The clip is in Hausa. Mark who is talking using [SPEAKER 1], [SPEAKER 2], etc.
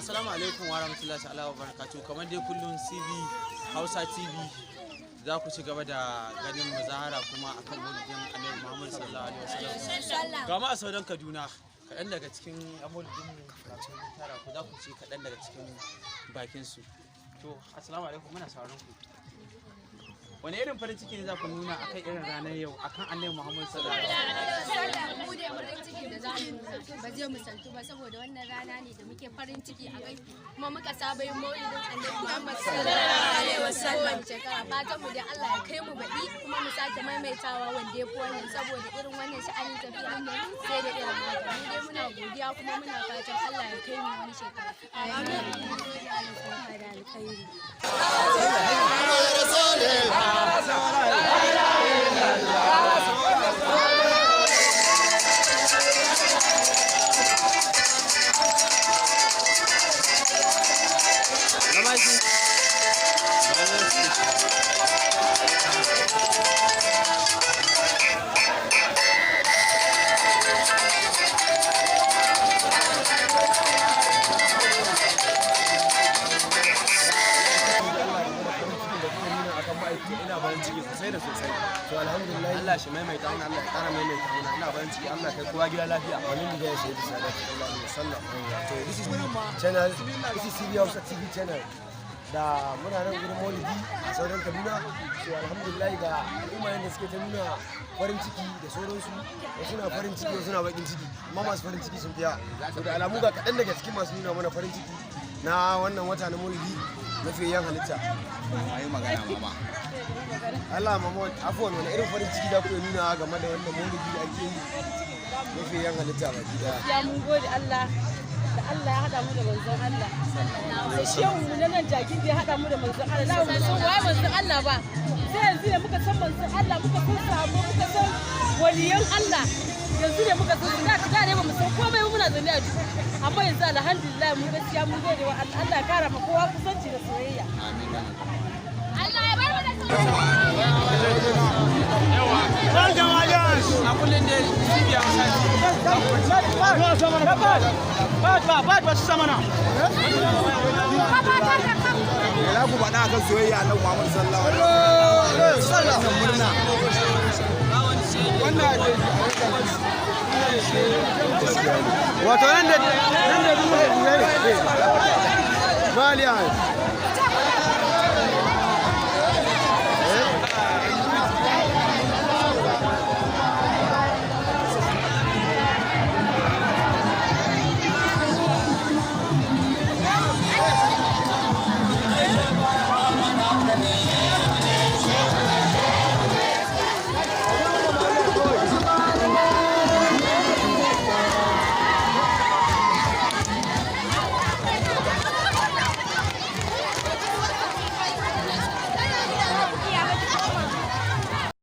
[SPEAKER 1] Assalamu alaikum wa rahmatullahi ta'ala wa barakatuh. Kamar dai kullum CV Hausa TV za ku ci gaba da ganin muzahara kuma akan maulidin Annabi Muhammad sallallahu alaihi wasallam. Ga ma a sauran Kaduna kaɗan daga cikin maulidin mu kafin tara ku za ku ci kaɗan daga cikin bakin su. To assalamu alaikum, muna sauraron ku. Wani irin farin ciki ne za ku nuna akan irin ranar yau akan Annabi Muhammad sallallahu alaihi wasallam?
[SPEAKER 2] Mu da farin ciki da za mu nuna ba zai misaltu ba saboda wannan rana ne da muke farin ciki a kai kuma muka saba yin maulidin Annabi Muhammad sallallahu alaihi wasallam. Fatan mu da Allah ya kai mu baɗi kuma mu sake maimaitawa wanda ya fi wannan saboda irin wannan sha'anin tafiya sai da irin haka. Mu dai muna godiya kuma muna fatan Allah ya kai mu wani shekara.
[SPEAKER 3] ina farin ciki sosai da sosai. To alhamdulillah Allah shi maimaita mana, Allah ya kara maimaita mana. Ina farin ciki, Allah kai kowa gida lafiya. Amin da ya shaidi sallallahu alaihi wasallam. To this is channel, this is CV Hausa TV channel. Da muna nan gurin Maulidi a sauran Kaduna. So alhamdulillah ga al'umma yanda suke ta nuna farin ciki da sauransu. Wasu na farin ciki, wasu na bakin ciki. Amma masu farin ciki sun fiya. To da alamu ga kaɗan daga cikin masu nuna mana farin ciki na wannan wata na Maulidi mafi yan halitta. Ayi magana mama. Allah mama, afuwan wani irin farin ciki da ku nuna game da wannan maulidi da ake yi mafi yan halitta ba gida.
[SPEAKER 4] Ya mun gode Allah da Allah ya haɗa mu da manzon Allah. Shehu mu na nan jakin da ya haɗa mu da manzon Allah. Na mu san wai manzon Allah ba. Sai yanzu ne muka san manzon Allah, muka san sabo, muka san waliyan Allah. Yanzu ne muka san da ne ba mu san komai muna zaune a jiki. Amma yanzu alhamdulillah mu gaskiya mun gode wa Allah. Allah ya kara ma kowa kusanci da soyayya. Amin. Allah ya bar mu da
[SPEAKER 1] a kullum da cibiya
[SPEAKER 3] Ya ku faɗa akan soyayya na Muhammad sallallahu alaihi wasallam. Murna. Wato nan da